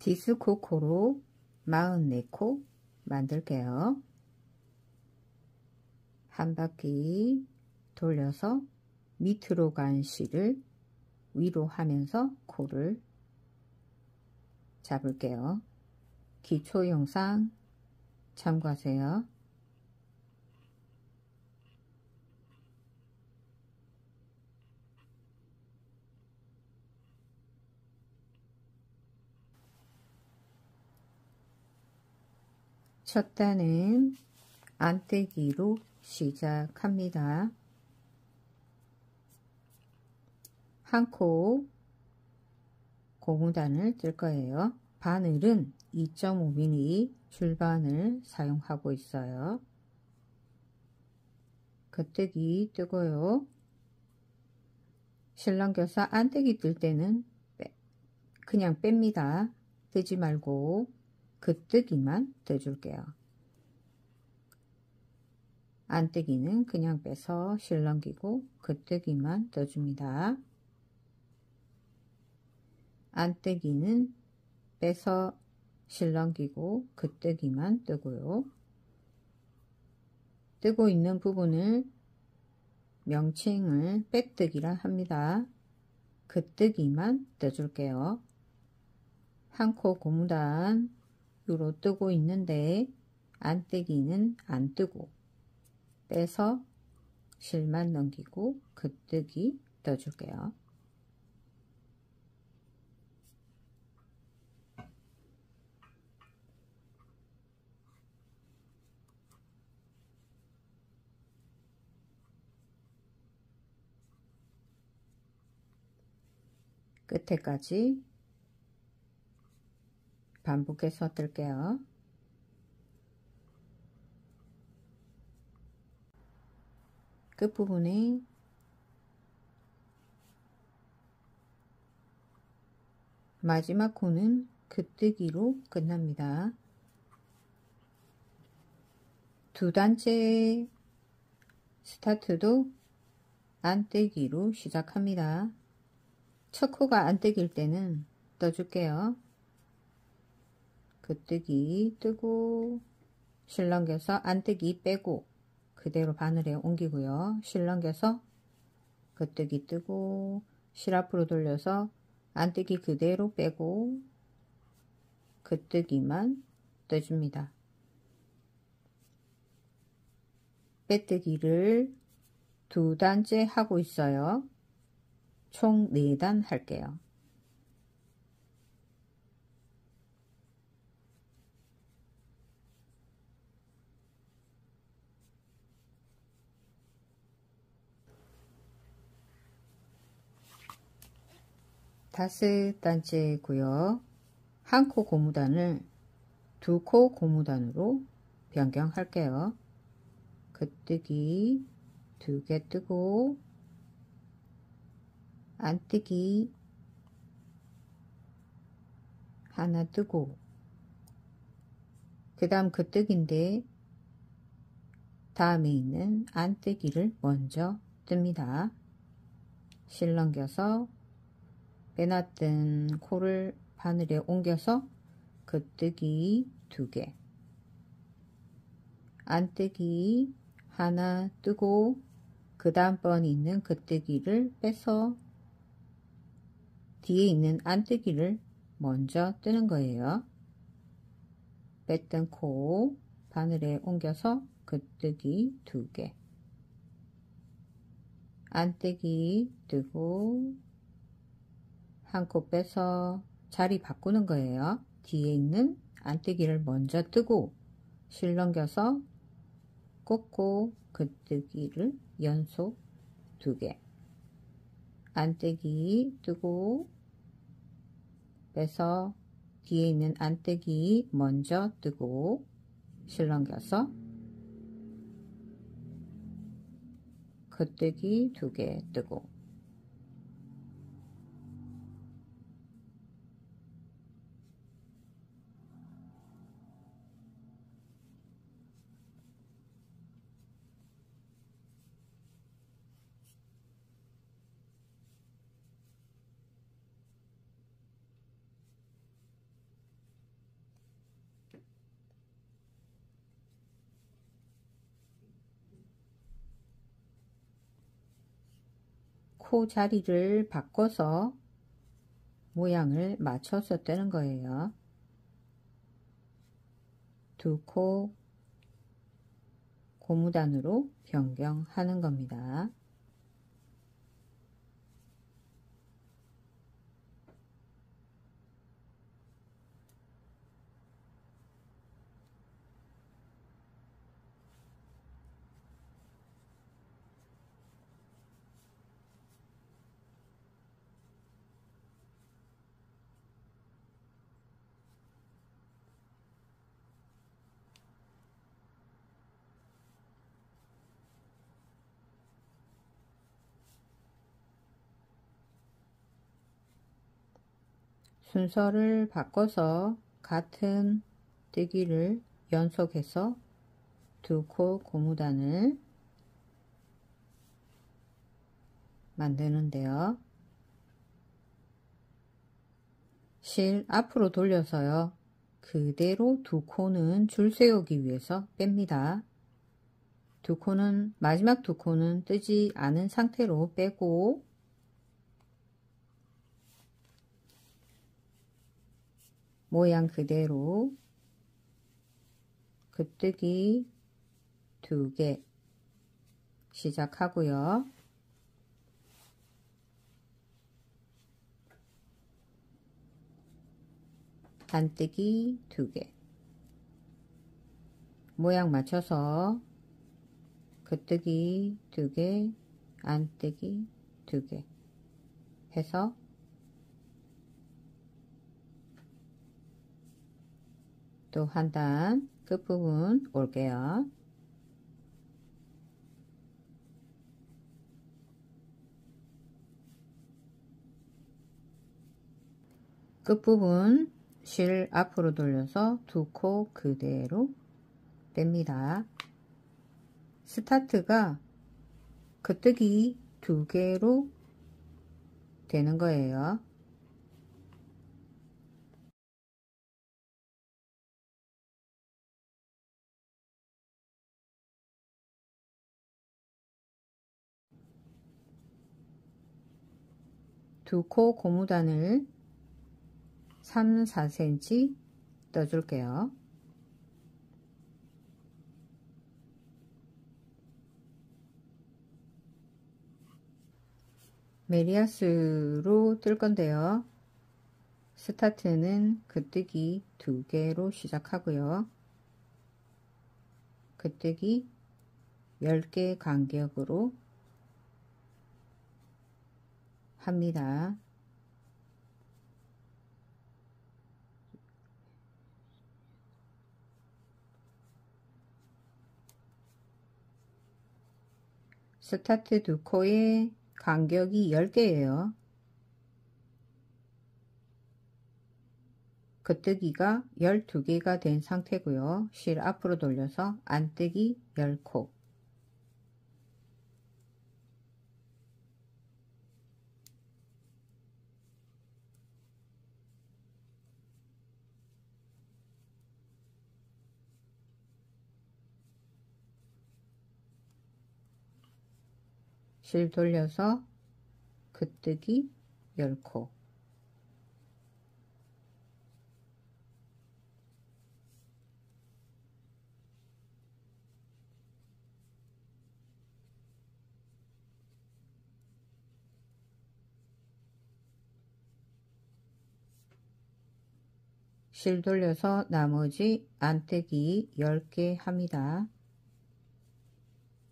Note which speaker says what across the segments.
Speaker 1: 디스코코로 44코 만들게요. 한 바퀴 돌려서 밑으로 간 실을 위로 하면서 코를 잡을게요. 기초 영상 참고하세요. 첫 단은 안떼기로 시작합니다. 한 코 고무단을 뜰 거예요. 바늘은 2.5mm 줄바늘 사용하고 있어요. 겉뜨기 뜨고요. 실랑겨서 안떼기 뜰 때는 그냥 뺍니다. 뜨지 말고 겉뜨기만 떠줄게요. 안뜨기는 그냥 빼서 실랑기고 겉뜨기만 떠줍니다. 안뜨기는 빼서 실랑기고 겉뜨기만 뜨고요. 뜨고 있는 부분을 명칭을 빼뜨기라 합니다. 겉뜨기만 떠줄게요. 한 코 고무단 으로 뜨고 있는데 안뜨기는 안 뜨고 빼서 실만 넘기고 겉뜨기 떠줄게요. 끝에까지 반복해서 뜰게요. 끝부분에 마지막 코는 겉뜨기로 끝납니다. 두 단째 스타트도 안뜨기로 시작합니다. 첫 코가 안뜨기일 때는 떠줄게요. 겉뜨기 뜨고 실랑겨서 안뜨기 빼고 그대로 바늘에 옮기고요. 실랑겨서 겉뜨기 뜨고 실 앞으로 돌려서 안뜨기 그대로 빼고 겉뜨기만 떠줍니다. 빼뜨기를 두 단째 하고 있어요. 총 4단 할게요. 다섯 단째고요. 한 코 고무단을 두 코 고무단으로 변경할게요. 겉뜨기 2개 뜨고 안뜨기 하나 뜨고 그 다음 겉뜨기인데 다음에 있는 안뜨기를 먼저 뜹니다. 실 넘겨서 빼놨던 코를 바늘에 옮겨서 겉뜨기 2개 안뜨기 하나 뜨고 그 다음번 있는 겉뜨기를 빼서 뒤에 있는 안뜨기를 먼저 뜨는 거예요. 뺐던 코 바늘에 옮겨서 겉뜨기 2개 안뜨기 뜨고 한 코 빼서 자리 바꾸는 거예요. 뒤에 있는 안뜨기를 먼저 뜨고 실 넘겨서 꽂고 겉뜨기를 연속 2개 안뜨기 뜨고 빼서 뒤에 있는 안뜨기 먼저 뜨고 실 넘겨서 겉뜨기 2개 뜨고 코 자리를 바꿔서 모양을 맞춰서 떼는 거예요. 두 코 고무단으로 변경하는 겁니다. 순서를 바꿔서 같은 뜨기를 연속해서 두 코 고무단을 만드는데요. 실 앞으로 돌려서요. 그대로 두 코는 줄 세우기 위해서 뺍니다. 두 코는 마지막 두 코는 뜨지 않은 상태로 빼고 모양 그대로 긋뜨기 2개 시작하고요. 안뜨기 2개 모양 맞춰서 긋뜨기 2개 안뜨기 2개 해서 또 한 단 끝부분 올게요. 끝부분 실 앞으로 돌려서 두 코 그대로 뺍니다. 스타트가 긋뜨기 2개로 되는 거예요. 두 코 고무단을 3, 4cm 떠줄게요. 메리아스로 뜰 건데요. 스타트는 긋뜨기 2개로 시작하고요. 긋뜨기 10개 간격으로 합니다. 스타트 두 코의 간격이 10개예요. 긋뜨기가 12개가 된 상태고요. 실 앞으로 돌려서 안뜨기 10코 실 돌려서 긋뜨기 10코 실 돌려서 나머지 안뜨기 10개 합니다.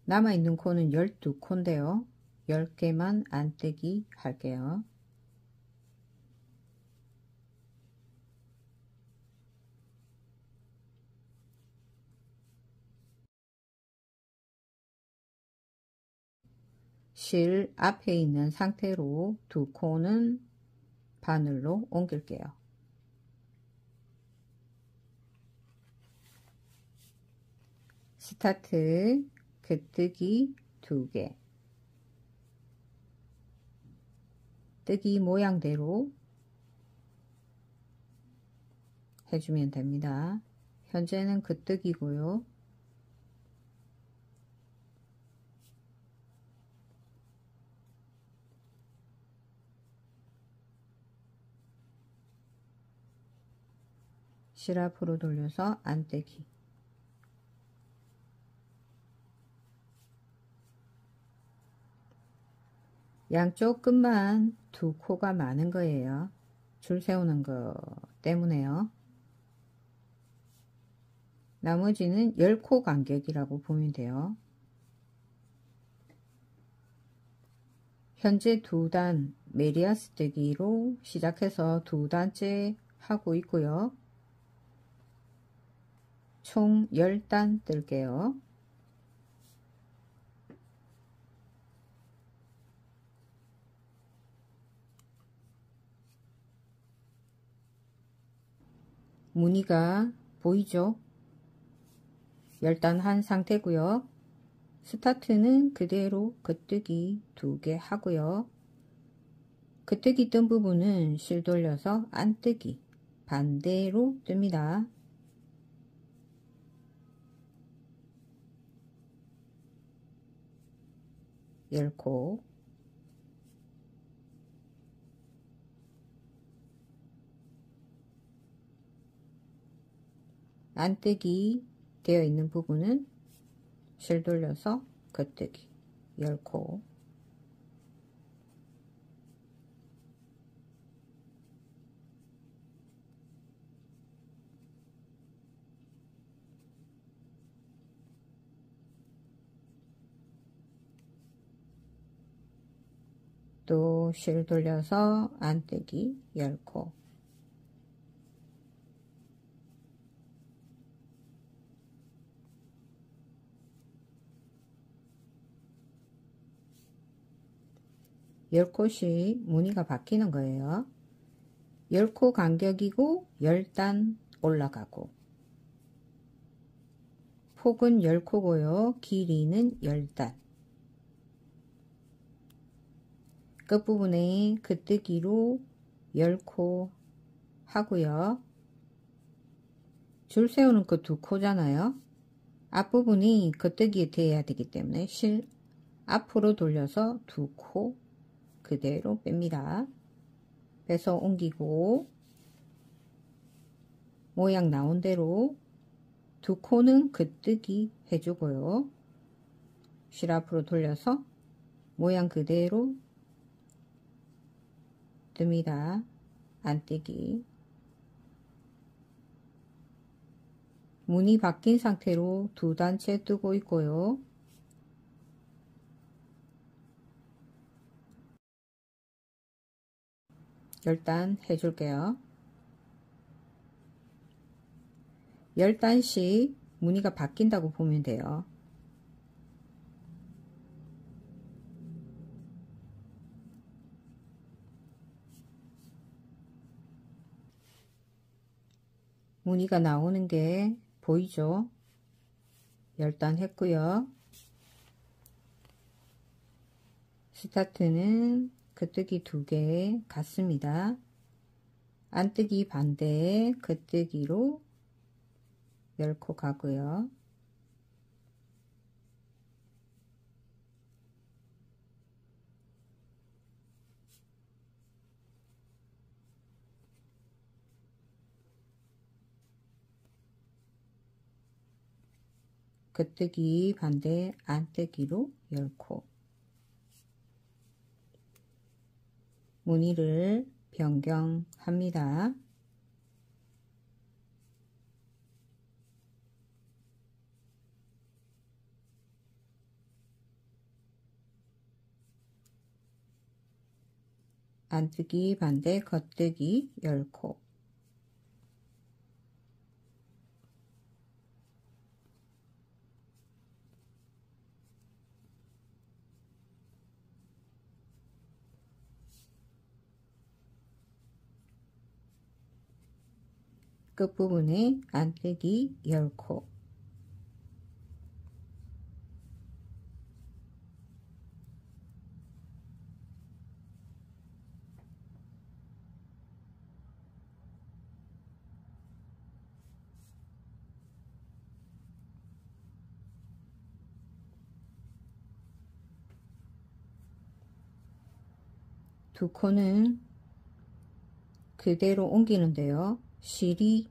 Speaker 1: 남아있는 코는 12코인데요. 10개만 안뜨기 할게요. 실 앞에 있는 상태로 두 코는 바늘로 옮길게요. 스타트 긋뜨기 2개 뜨기 모양대로 해주면 됩니다. 현재는 긋뜨기고요. 실 앞으로 돌려서 안떼기. 양쪽 끝만 두 코가 많은 거예요. 줄 세우는 거 때문에요. 나머지는 10코 간격이라고 보면 돼요. 현재 2단 메리아스 뜨기로 시작해서 2단째 하고 있고요. 총 10단 뜰게요. 무늬가 보이죠? 10단 한 상태고요. 스타트는 그대로 겉뜨기 2개 하고요. 겉뜨기 뜬 부분은 실 돌려서 안뜨기 반대로 뜹니다. 열코 안뜨기 되어 있는 부분은 실 돌려서 겉뜨기 10코 또 실 돌려서 안뜨기 10코 열 콧이 무늬가 바뀌는 거예요. 10코 간격이고 10단 올라가고 폭은 10코고요. 길이는 10단 끝부분에 겉뜨기로 10코 하고요. 줄 세우는 거 2코잖아요. 앞부분이 겉뜨기에 대야 되기 때문에 실 앞으로 돌려서 2코 그대로 뺍니다. 빼서 옮기고 모양 나온 대로 2코는 겉뜨기 해주고요. 실 앞으로 돌려서 모양 그대로 뜹니다. 안뜨기 무늬 바뀐 상태로 2단째 뜨고 있고요. 열단 해줄게요. 10단씩 무늬가 바뀐다고 보면 돼요. 무늬가 나오는 게 보이죠? 10단 했고요. 스타트는 겉뜨기 2개 같습니다. 안뜨기 반대에 겉뜨기로 10코 가고요. 겉뜨기 반대 안뜨기로 10코 무늬를 변경합니다. 안뜨기 반대 겉뜨기 10코 끝부분에 안뜨기 10코 두 코는 그대로 옮기는데요. 실이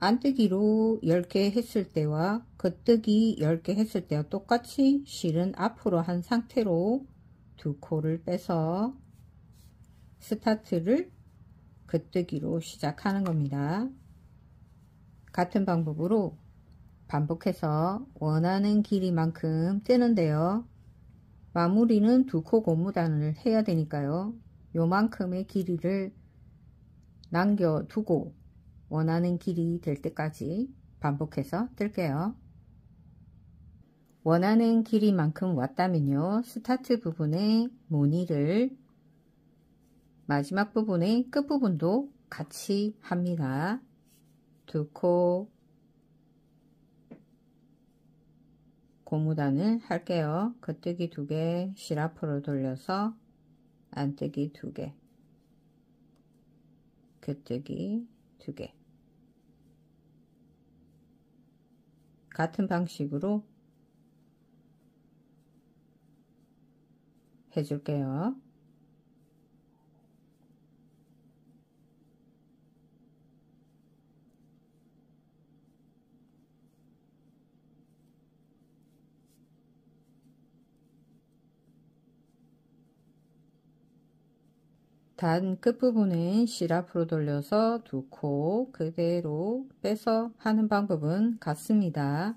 Speaker 1: 안뜨기로 10개 했을 때와 겉뜨기 10개 했을 때와 똑같이 실은 앞으로 한 상태로 두 코를 빼서 스타트를 겉뜨기로 시작하는 겁니다. 같은 방법으로 반복해서 원하는 길이만큼 뜨는데요. 마무리는 두 코 고무단을 해야 되니까요. 요만큼의 길이를 남겨두고 원하는 길이 될 때까지 반복해서 뜰게요. 원하는 길이만큼 왔다면요. 스타트 부분에 무늬를 마지막 부분의 끝부분도 같이 합니다. 두 코 고무단을 할게요. 겉뜨기 2개, 실 앞으로 돌려서 안뜨기 2개, 겉뜨기 2개. 같은 방식으로 해줄게요. 단 끝부분은 실 앞으로 돌려서 두 코 그대로 빼서 하는 방법은 같습니다.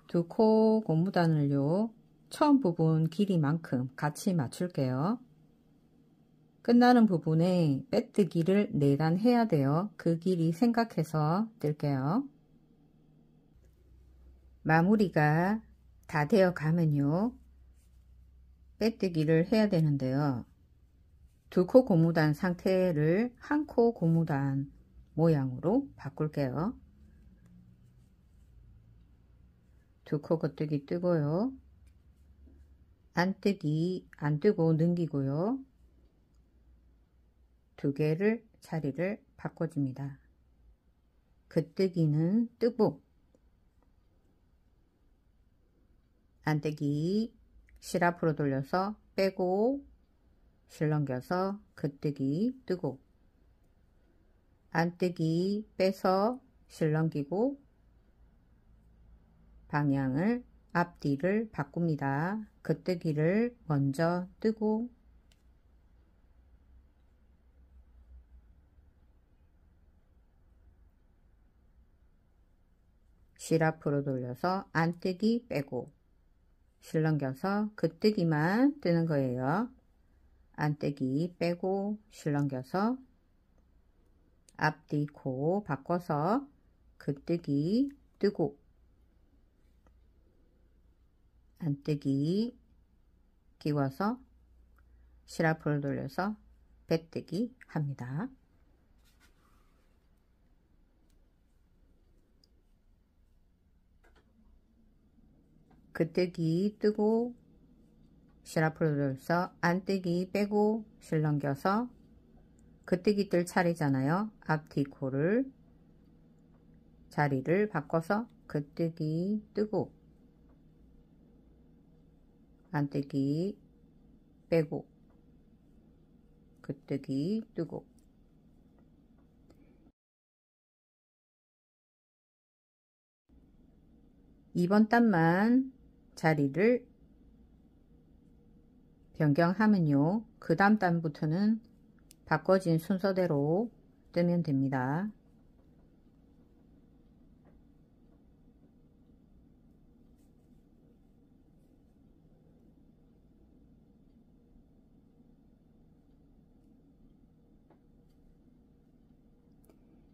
Speaker 1: 두 코 고무단을요. 처음 부분 길이만큼 같이 맞출게요. 끝나는 부분에 빼뜨기를 4단 해야 돼요. 그 길이 생각해서 뜰게요. 마무리가 다 되어 가면요. 빼뜨기를 해야 되는데요. 두 코 고무단 상태를 한 코 고무단 모양으로 바꿀게요. 두 코 겉뜨기 뜨고요. 안뜨기 안 뜨고 넘기고요. 2개를 자리를 바꿔줍니다. 겉뜨기는 뜨고 안뜨기 실 앞으로 돌려서 빼고 실 넘겨서 겉뜨기 뜨고 안뜨기 빼서 실 넘기고 방향을 앞뒤를 바꿉니다. 겉뜨기를 먼저 뜨고 실 앞으로 돌려서 안뜨기 빼고 실 넘겨서 겉뜨기만 뜨는 거예요. 안뜨기 빼고 실 넘겨서 앞뒤 코 바꿔서 겉뜨기 뜨고 안뜨기 끼워서 실 앞으로 돌려서 빼뜨기 합니다. 겉뜨기 뜨고 실 앞으로 돌려서 안뜨기 빼고 실 넘겨서 겉뜨기 뜰 차례잖아요. 앞뒤 코를 자리를 바꿔서 겉뜨기 뜨고 안뜨기 빼고 겉뜨기 뜨고 이번 단만 자리를 변경하면요. 그 다음 단부터는 바꿔진 순서대로 뜨면 됩니다.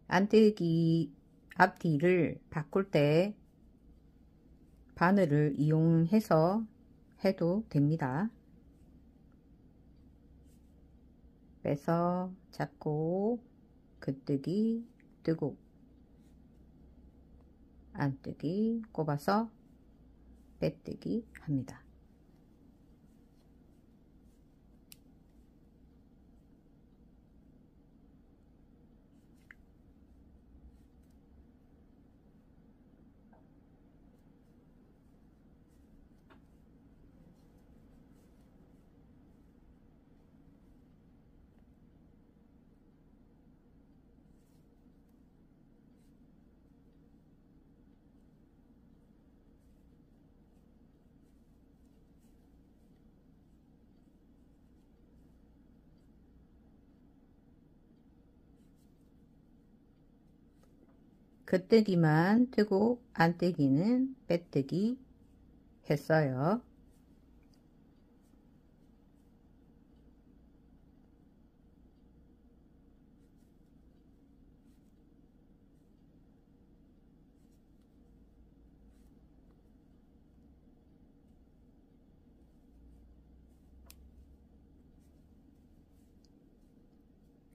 Speaker 1: 안뜨기 앞뒤를 바꿀 때 바늘을 이용해서 해도 됩니다. 빼서 잡고 겉뜨기 뜨고 안뜨기 꼽아서 빼뜨기 합니다. 겉뜨기만 뜨고 안뜨기는 빼뜨기 했어요.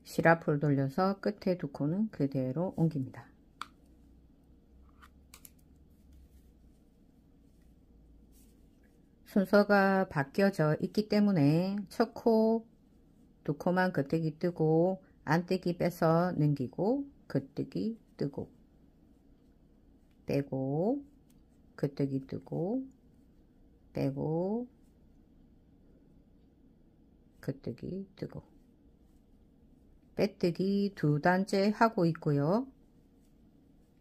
Speaker 1: 실 앞으로 돌려서 끝에 두 코는 그대로 옮깁니다. 순서가 바뀌어져 있기 때문에 첫 코, 두 코만 겉뜨기 뜨고 안뜨기 빼서 넘기고 겉뜨기 뜨고 빼고 겉뜨기 뜨고 빼고 겉뜨기 뜨고 빼뜨기 2단째 하고 있고요.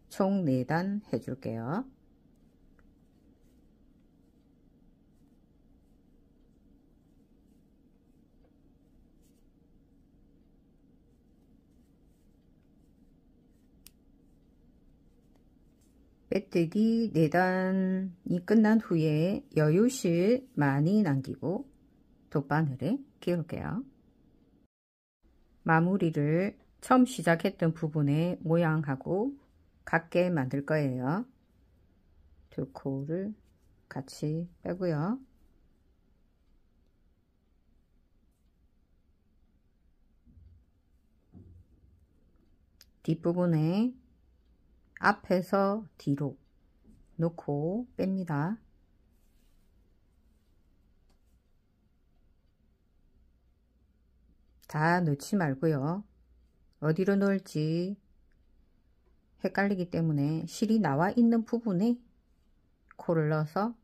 Speaker 1: 총 4단 해줄게요. 빼뜨기 4단이 끝난 후에 여유실 많이 남기고 돗바늘에 끼울게요. 마무리를 처음 시작했던 부분에 모양하고 같게 만들 거예요. 두 코를 같이 빼고요. 뒷부분에 앞에서 뒤로 놓고 뺍니다. 다 넣지 말고요. 어디로 넣을지 헷갈리기 때문에 실이 나와 있는 부분에 코를 넣어서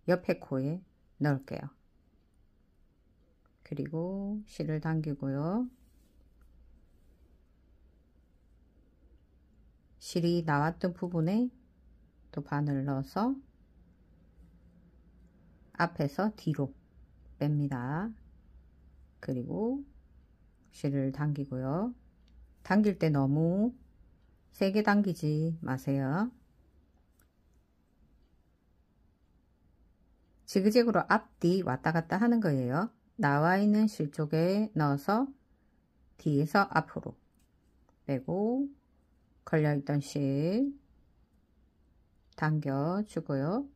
Speaker 1: 옆에 코에 넣을게요. 그리고 실을 당기고요. 실이 나왔던 부분에 또 바늘을 넣어서 앞에서 뒤로 뺍니다. 그리고 실을 당기고요. 당길 때 너무 세게 당기지 마세요. 지그재그로 앞뒤 왔다 갔다 하는 거예요. 나와 있는 실 쪽에 넣어서 뒤에서 앞으로 빼고 걸려있던 실 당겨 주고요.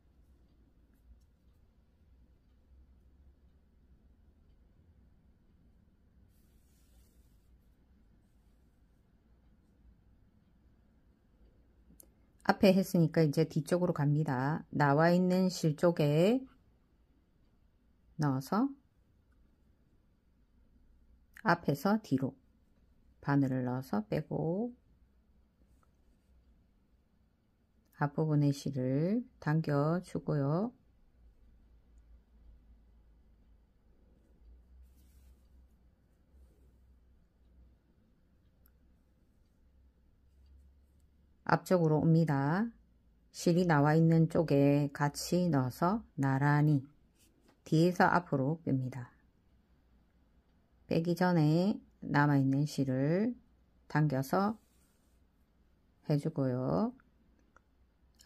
Speaker 1: 앞에 했으니까 이제 뒤쪽으로 갑니다. 나와 있는 실 쪽에 넣어서 앞에서 뒤로 바늘을 넣어서 빼고 앞부분의 실을 당겨 주고요. 앞쪽으로 옵니다. 실이 나와 있는 쪽에 같이 넣어서 나란히 뒤에서 앞으로 뺍니다. 빼기 전에 남아있는 실을 당겨서 해주고요.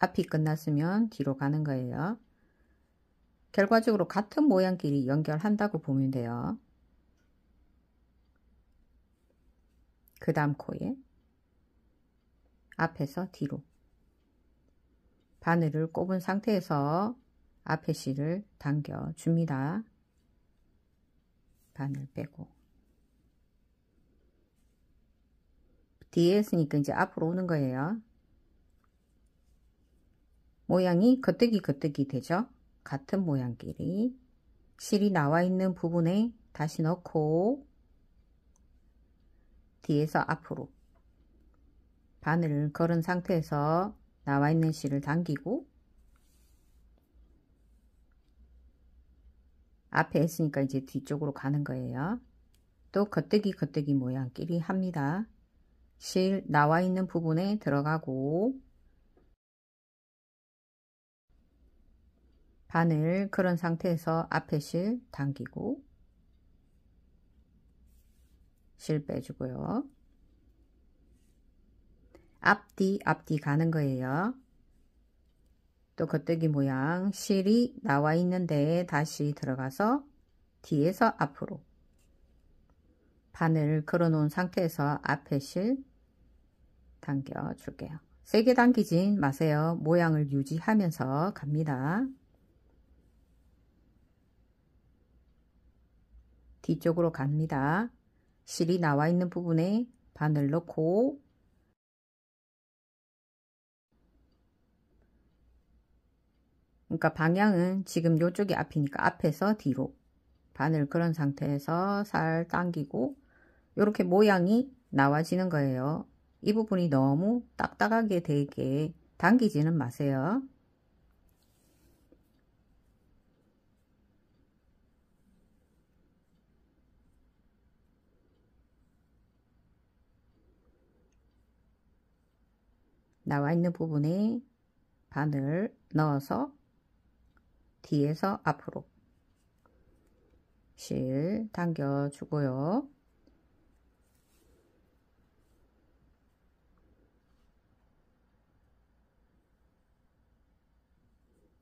Speaker 1: 앞이 끝났으면 뒤로 가는 거예요. 결과적으로 같은 모양끼리 연결한다고 보면 돼요. 그 다음 코에 앞에서 뒤로 바늘을 꼽은 상태에서 앞에 실을 당겨 줍니다. 바늘 빼고 뒤에 했으니까 이제 앞으로 오는 거예요. 모양이 겉뜨기 되죠. 같은 모양끼리 실이 나와 있는 부분에 다시 넣고 뒤에서 앞으로 바늘을 걸은 상태에서 나와 있는 실을 당기고 앞에 했으니까 이제 뒤쪽으로 가는 거예요. 또 겉뜨기 모양끼리 합니다. 실 나와 있는 부분에 들어가고 바늘 걸은 상태에서 앞에 실 당기고 실 빼주고요. 앞뒤 가는 거예요. 또 겉뜨기 모양 실이 나와 있는데 다시 들어가서 뒤에서 앞으로 바늘 걸어 놓은 상태에서 앞에 실 당겨 줄게요. 세게 당기진 마세요. 모양을 유지하면서 갑니다. 뒤쪽으로 갑니다. 실이 나와 있는 부분에 바늘 넣고 그러니까 방향은 지금 이쪽이 앞이니까 앞에서 뒤로 바늘 그런 상태에서 살 당기고 이렇게 모양이 나와지는 거예요. 이 부분이 너무 딱딱하게 되게 당기지는 마세요. 나와 있는 부분에 바늘 넣어서 뒤에서 앞으로 실 당겨 주고요.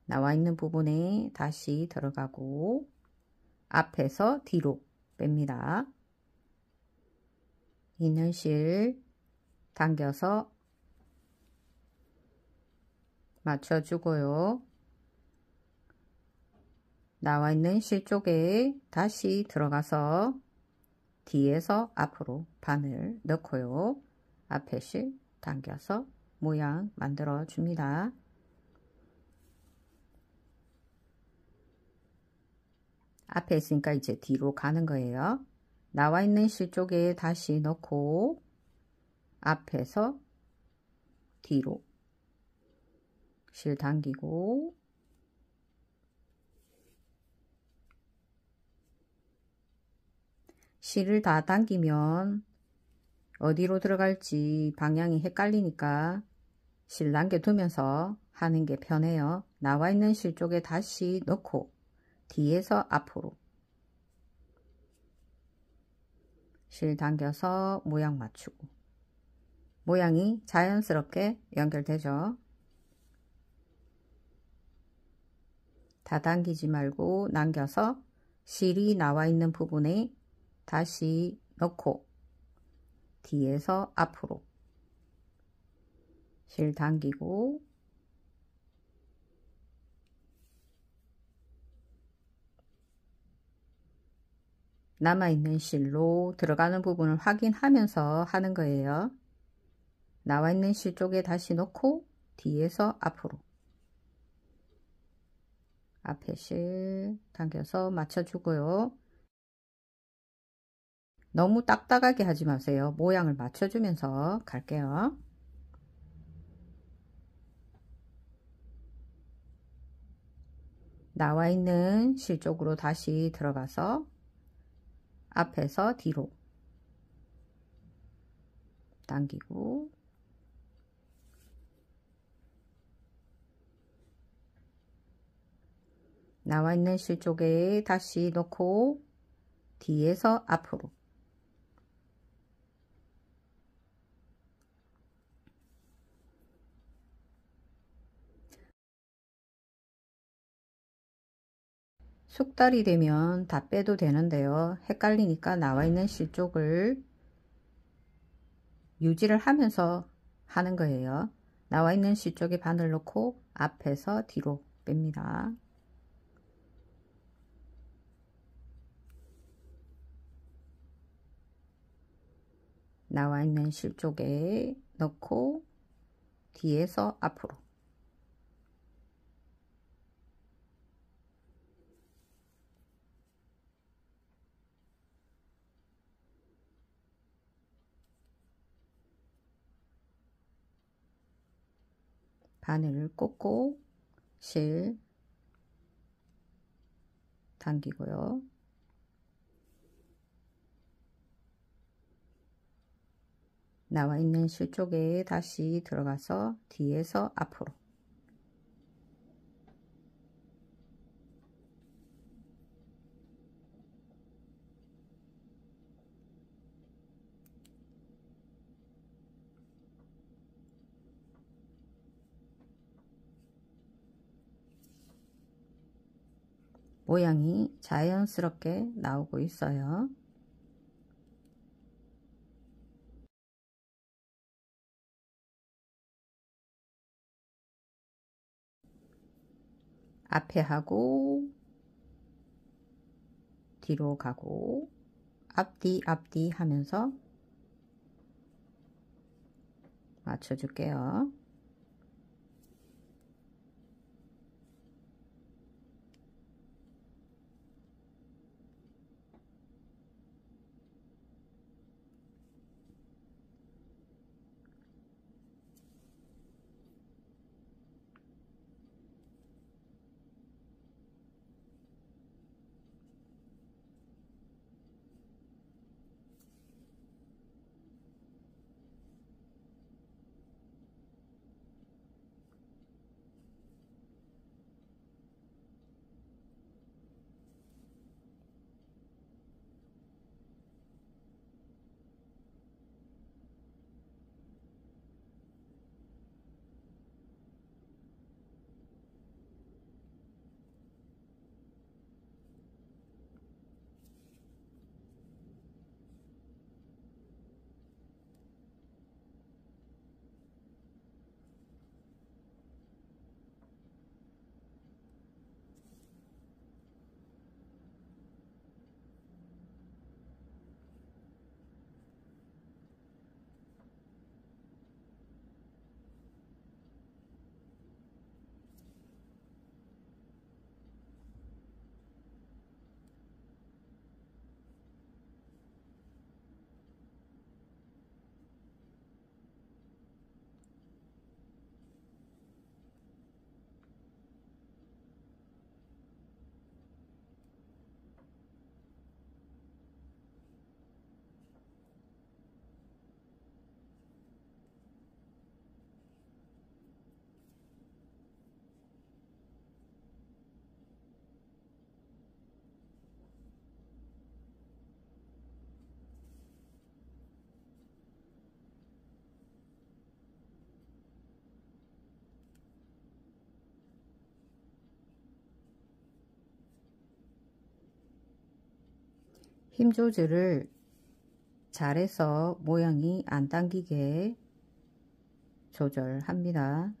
Speaker 1: 나와 있는 부분에 다시 들어가고 앞에서 뒤로 뺍니다. 있는 실 당겨서 맞춰주고요. 나와 있는 실 쪽에 다시 들어가서 뒤에서 앞으로 바늘 넣고요. 앞에 실 당겨서 모양 만들어 줍니다. 앞에 있으니까 이제 뒤로 가는 거예요. 나와 있는 실 쪽에 다시 넣고 앞에서 뒤로 실 당기고 실을 다 당기면 어디로 들어갈지 방향이 헷갈리니까 실 남겨두면서 하는 게 편해요. 나와 있는 실 쪽에 다시 넣고 뒤에서 앞으로 실 당겨서 모양 맞추고 모양이 자연스럽게 연결되죠. 다 당기지 말고 남겨서 실이 나와 있는 부분에 다시 넣고 뒤에서 앞으로 실 당기고 남아있는 실로 들어가는 부분을 확인하면서 하는 거예요. 나와 있는 실 쪽에 다시 넣고 뒤에서 앞으로 앞에 실 당겨서 맞춰주고요. 너무 딱딱하게 하지 마세요. 모양을 맞춰주면서 갈게요. 나와 있는 실 쪽으로 다시 들어가서 앞에서 뒤로 당기고 나와 있는 실 쪽에 다시 넣고 뒤에서 앞으로 숙달이 되면 다 빼도 되는데요. 헷갈리니까 나와 있는 실 쪽을 유지를 하면서 하는 거예요. 나와 있는 실 쪽에 바늘 넣고 앞에서 뒤로 뺍니다. 나와 있는 실 쪽에 넣고 뒤에서 앞으로 바늘을 꽂고 실 당기고요. 나와 있는 실 쪽에 다시 들어가서 뒤에서 앞으로 모양이 자연스럽게 나오고 있어요. 앞에 하고 뒤로 가고 앞뒤 앞뒤 하면서 맞춰줄게요. 힘 조절을 잘해서 모양이 안 당기게 조절합니다.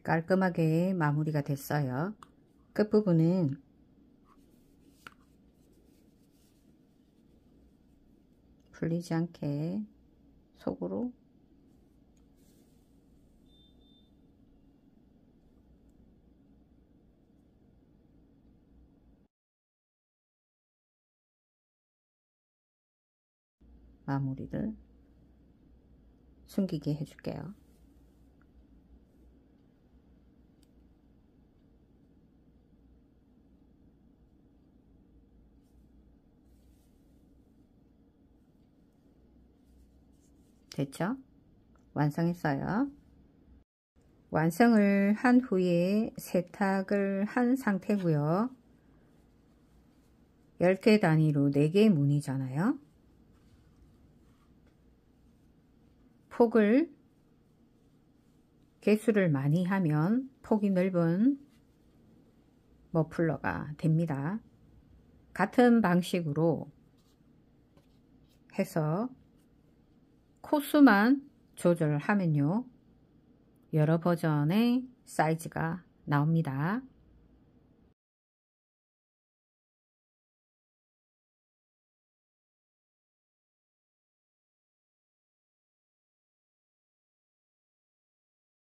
Speaker 1: 깔끔하게 마무리가 됐어요. 끝부분은 풀리지 않게 속으로 마무리를 숨기게 해줄게요. 됐죠? 완성했어요. 완성을 한 후에 세탁을 한 상태고요. 10개 단위로 4개의 무늬잖아요. 폭을 개수를 많이 하면 폭이 넓은 머플러가 됩니다. 같은 방식으로 해서 코수만 조절하면요. 여러 버전의 사이즈가 나옵니다.